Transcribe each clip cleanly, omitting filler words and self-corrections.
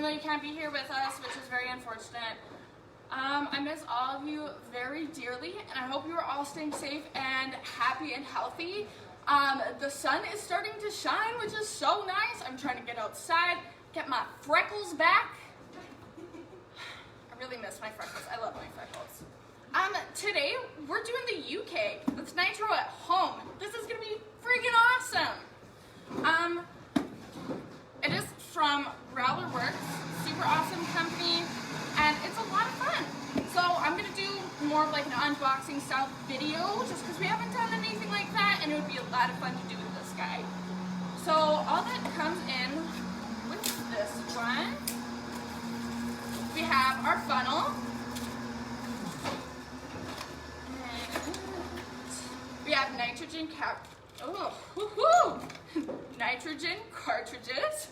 though you can't be here with us, which is very unfortunate. I miss all of you very dearly, and I hope you are all staying safe and happy and healthy. The sun is starting to shine, which is so nice. I'm trying to get outside, get my freckles back. I really miss my freckles. I love my freckles. Today, we're doing the UKeg. That's nitro at home. This is gonna be freaking awesome. It is from Rowler Works, super awesome company, and it's a lot of fun. So I'm gonna do more of like an unboxing style video, just because we haven't done anything like that, and it would be a lot of fun to do with this guy. So all that comes in with this one, we have our funnel, and we have nitrogen nitrogen cartridges.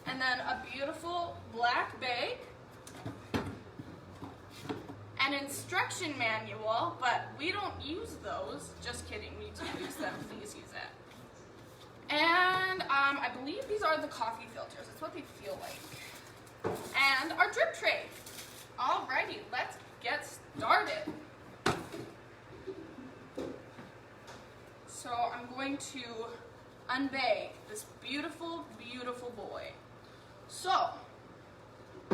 And then a beautiful black bag, an instruction manual, but we don't use those. Just kidding, we do use them. Please use it. And I believe these are the coffee filters. That's what they feel like. And our drip tray. Alrighty, let's get started. So I'm going to unbag this beautiful, beautiful boy. So,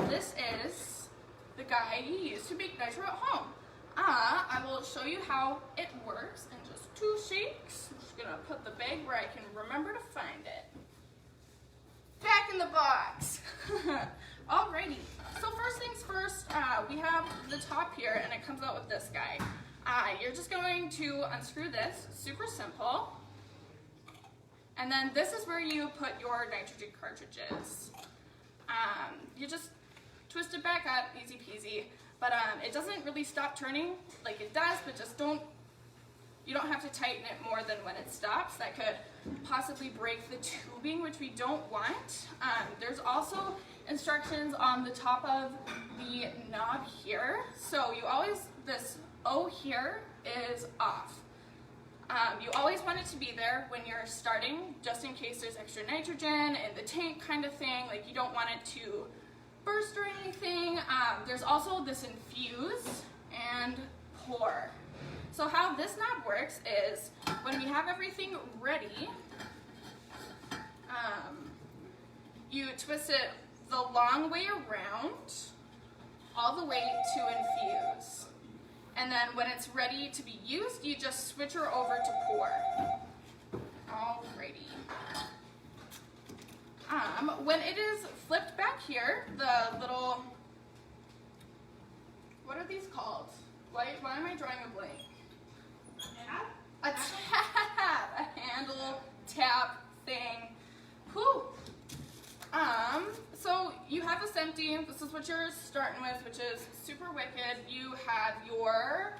this is the guy you use to make nitro at home. I will show you how it works in just 2 shakes. I'm just gonna put the bag where I can remember to find it. Back in the box. Alrighty, so first things first, we have the top here, and it comes out with this guy. You're just going to unscrew this, super simple. And then this is where you put your nitrogen cartridges. You just twist it back up, easy peasy. But it doesn't really stop turning like it does, but just you don't have to tighten it more than when it stops. That could possibly break the tubing, which we don't want. There's also instructions on the top of the knob here. So this O here is off. You always want it to be there when you're starting, just in case there's extra nitrogen in the tank kind of thing. Like, you don't want it to burst or anything. There's also this infuse and pour. So how this knob works is when we have everything ready, you twist it the long way around all the way to infuse. And then when it's ready to be used, you just switch her over to pour. Alrighty. When it is flipped back here, the little, what are these called? Why am I drawing a blank? A tab, a handle, tap thing. Whew. So you have this empty. This is what you're starting with, which is super wicked. You have your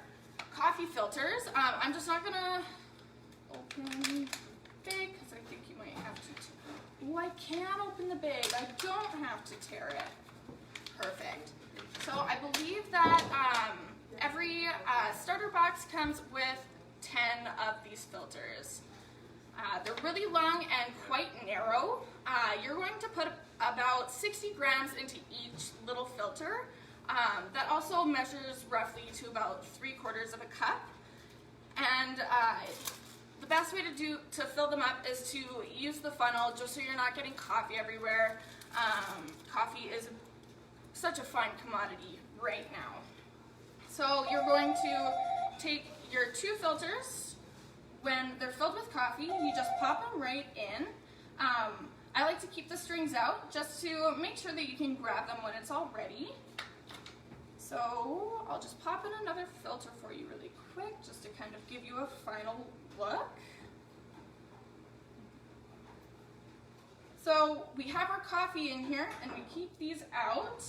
coffee filters. I'm just not gonna open the bag because I think you might have to. Oh, I can open the bag. I don't have to tear it. Perfect. So I believe that every starter box comes with 10 of these filters. They're really long and quite narrow. You're going to put about 60 grams into each little filter. That also measures roughly to about 3/4 of a cup. And the best way to fill them up is to use the funnel, just so you're not getting coffee everywhere. Coffee is such a fine commodity right now. So you're going to take your 2 filters. When they're filled with coffee, you just pop them right in. I like to keep the strings out just to make sure that you can grab them when it's all ready. So I'll just pop in another filter for you really quick, just to kind of give you a final look. So we have our coffee in here, and we keep these out.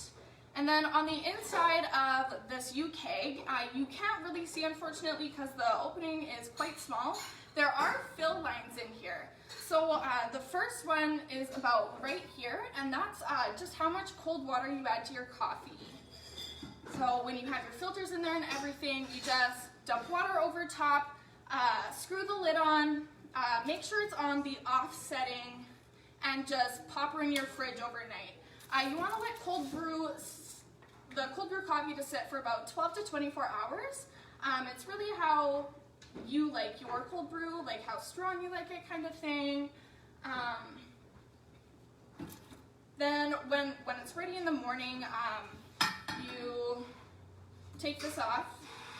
And then on the inside of this UKeg, you can't really see, unfortunately, because the opening is quite small. There are fill lines in here. So the first one is about right here, and that's just how much cold water you add to your coffee. So when you have your filters in there and everything, you just dump water over top, screw the lid on, make sure it's on the off setting and just pop her in your fridge overnight. You want to let the cold brew coffee to sit for about 12 to 24 hours. It's really how you like your cold brew, like how strong you like it kind of thing. Then when it's ready in the morning, you take this off,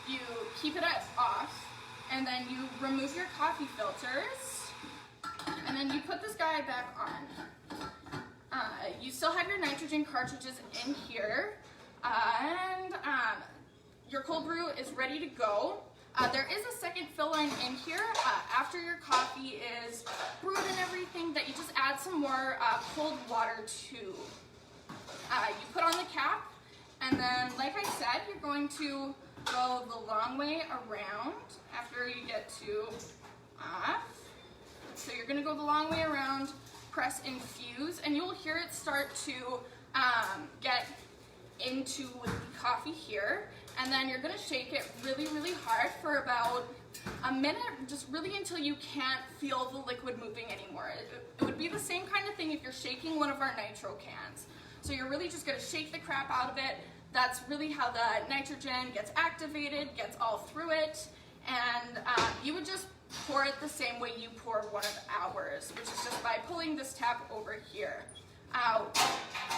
you keep it off, and then you remove your coffee filters, and then you put this guy back on. You still have your nitrogen cartridges in here, and your cold brew is ready to go. There is a second fill line in here after your coffee is brewed and everything that you just add some more cold water to. You put on the cap, and then like I said, you're going to go the long way around after you get to off. So you're going to go the long way around, press infuse, and you'll hear it start to get into the coffee here. And then you're going to shake it really, really hard for about a minute, just really until you can't feel the liquid moving anymore. It would be the same kind of thing if you're shaking one of our nitro cans. So you're really just going to shake the crap out of it. That's really how the nitrogen gets activated, gets all through it. And you would just pour it the same way you pour one of ours, which is just by pulling this tap over here.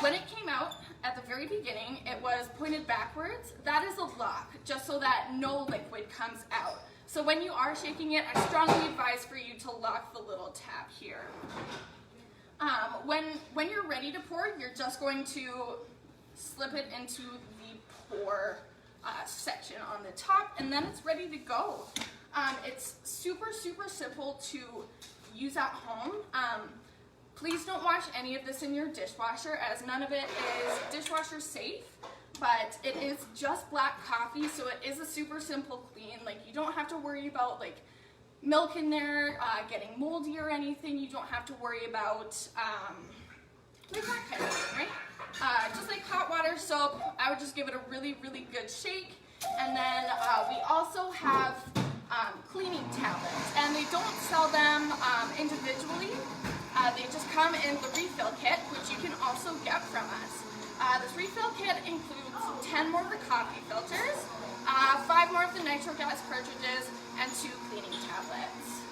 When it came out at the very beginning, it was pointed backwards. That is a lock, just so that no liquid comes out. So when you are shaking it, I strongly advise for you to lock the little tab here. When you're ready to pour, you're just going to slip it into the pour section on the top, and then it's ready to go. It's super, super simple to use at home. Please don't wash any of this in your dishwasher, as none of it is dishwasher safe, but it is just black coffee, so it is a super simple clean. Like, you don't have to worry about like milk in there getting moldy or anything. You don't have to worry about like that kind of thing, right? Just like hot water soap, I would just give it a really, really good shake. And then we also have cleaning tablets, and they don't sell them individually. They just come in the refill kit, which you can also get from us. This refill kit includes 10 more of the coffee filters, 5 more of the nitro gas cartridges, and 2 cleaning tablets.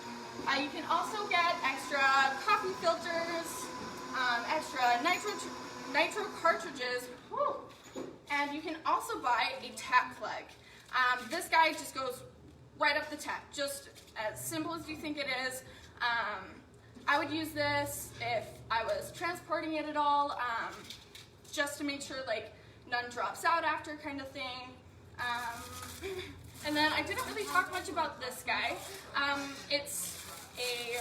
You can also get extra coffee filters, extra nitro cartridges, and you can also buy a tap plug. This guy just goes right up the tap, just as simple as you think it is. I would use this if I was transporting it at all, just to make sure like none drops out after kind of thing. And then I didn't really talk much about this guy. It's a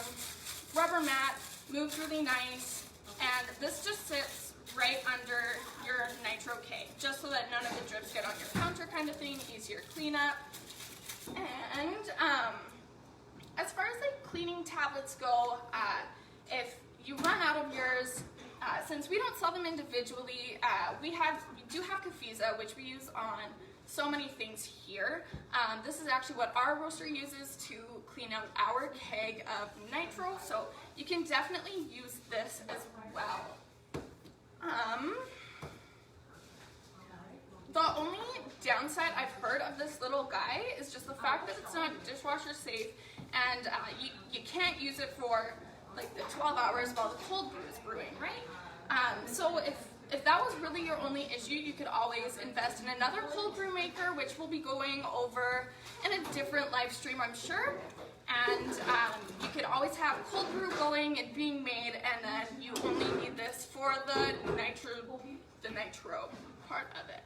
rubber mat, moves really nice, and this just sits right under your nitro keg, just so that none of the drips get on your counter kind of thing, easier cleanup. And as far as like cleaning tablets go, if you run out of yours, since we don't sell them individually, we do have Kafiza, which we use on so many things here. This is actually what our roaster uses to clean out our keg of nitro, so you can definitely use this as well. The only downside I've heard of this little guy is just the fact that it's not dishwasher safe, and you can't use it for like the 12 hours while the cold brew is brewing, right? So if that was really your only issue, you could always invest in another cold brew maker, which we'll be going over in a different live stream, I'm sure. And you could always have cold brew going and being made, and then you only need this for the nitro part of it,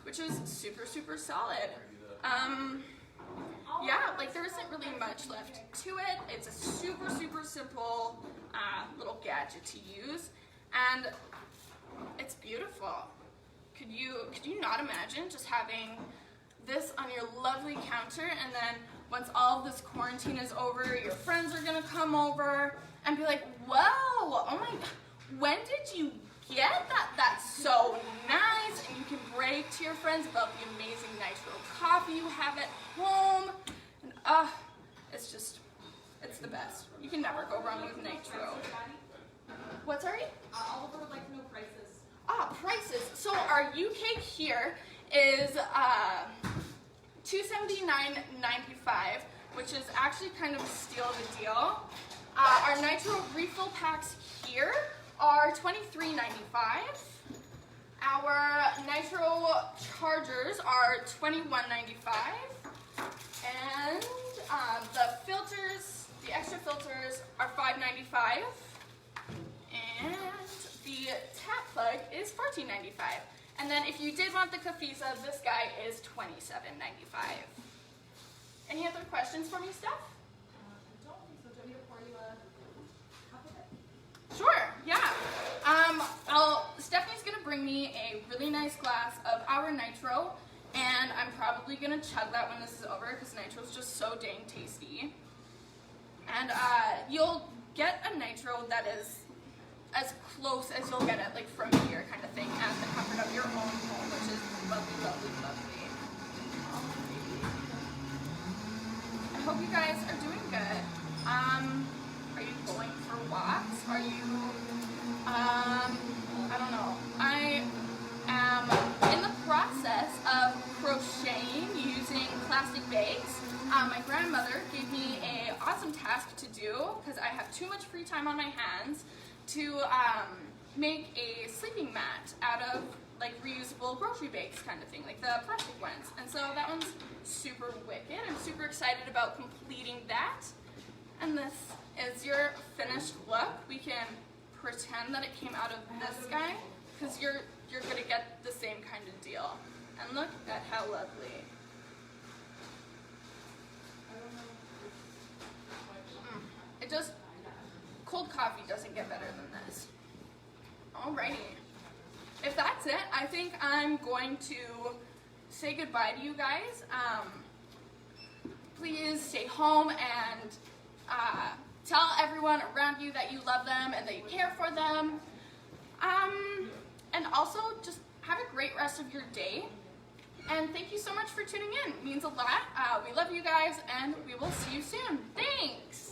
which is super, super solid. Yeah, like there isn't really much left to it. It's a super, super simple little gadget to use, and it's beautiful. Could you not imagine just having this on your lovely counter, and then once all of this quarantine is over, your friends are gonna come over and be like, whoa, oh my, when did you get that? That's so nice. And you can brag to your friends about the amazing nitro coffee you have at home. And it's just It's the best. You can never go wrong with nitro. What, sorry? Oliver would like to know prices. Prices. So our UKeg here is $279.95, which is actually kind of a steal of a deal. Our nitro refill packs here are $23.95. Our nitro chargers are $21.95. And the filters, the extra filters are $5.95. And the tap plug is $14.95. And then if you did want the Kafisa, this guy is $27.95. Any other questions for me, Steph? I don't think so. Do you want me to pour you a cup of it? Sure, yeah. Stephanie's gonna bring me a really nice glass of our nitro, and I'm probably gonna chug that when this is over because nitro's just so dang tasty. And you'll get a nitro that is as close as you'll get it, like from here kind of thing, at the comfort of your own home, which is lovely, lovely, lovely. I hope you guys are doing good. Are you going for walks? Are you, I don't know. I am in the process of crocheting using plastic bags. My grandmother gave me an awesome task to do because I have too much free time on my hands to make a sleeping mat out of like reusable grocery bags kind of thing, like the plastic ones. And so that one's super wicked. I'm super excited about completing that. And this is your finished look. We can pretend that it came out of this guy because you're gonna get the same kind of deal. And look at how lovely. It just, cold coffee doesn't get better than this. Alrighty. If that's it, I think I'm going to say goodbye to you guys. Please stay home and tell everyone around you that you love them and that you care for them. And also, just have a great rest of your day. And thank you so much for tuning in. It means a lot. We love you guys, and we will see you soon. Thanks.